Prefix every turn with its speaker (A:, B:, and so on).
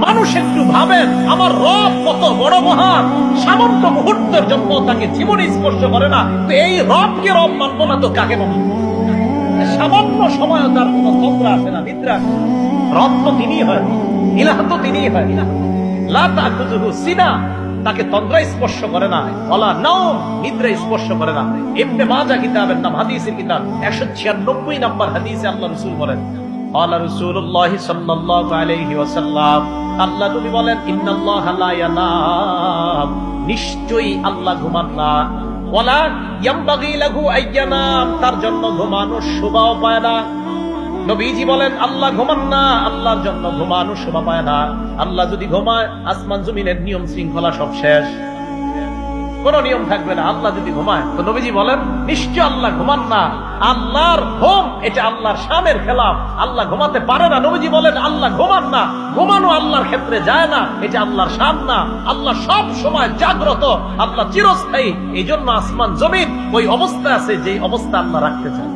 A: মানুষ একটু ভাবেন আমার রব কত বড় মহান, সামান্য মুহূর্তের জন্য তাকে জীবনে স্পর্শ করে না, তো এই রবকে রব মানবো না তো কাকে মানবো? সামান্য সময় তার কোন তন্দ্রা আসে না, নিদ্রা আসে না। রব তো তিনি হয়, ইলাহ তো তিনি হয়। লা তাখুযুহু সিনা, তাকে তন্দ্রা স্পর্শ করে না, ওয়ালা নাওম, নিদ্রা স্পর্শ করে না। ইবনে মাজাহ কিতাবের নাম, হাদিসের কিতাব, 196 নম্বর হাদিসে আল্লাহ রাসূল বলেন, ক্বালা রাসূলুল্লাহ সাল্লাল্লাহু আলাইহি ওয়াসাল্লাম, আল্লাহ নবী বলেন, ইন্নাল্লাহা লা ইয়ানাম, নিশ্চয়ই আল্লাহ ঘুমান না, ওয়ালা ইয়ামবাগি লাহু আইয়ানাম, তার জন্য ঘুমানোর শোভাও পায় না। নবীজি বলেন আল্লাহ ঘুমান না, আল্লাহর জন্য ঘুমানোর শোভা পায় না। আল্লাহ যদি ঘুমায়, আসমান জমিনের নিয়ম শৃঙ্খলা সব শেষ, কোন নিয়ম থাকবে না। আল্লাহ যদি ঘুমায়, তো নবীজি বলেন নিশ্চয় আল্লাহ ঘুমান না। আল্লাহর ঘুম এটা আল্লাহর শানের খেলাফ, আল্লাহ ঘুমাতে পারে না। নবীজি বলেন আল্লাহ ঘুমান না, ঘুমানো আল্লাহর ক্ষেত্রে যায় না, এটা আল্লাহর শান না। আল্লাহ সব সময় জাগ্রত, আল্লাহ চিরস্থায়ী। এই জন্য আসমান জমিন ওই অবস্থা আছে যে অবস্থা আল্লাহ রাখতে চান।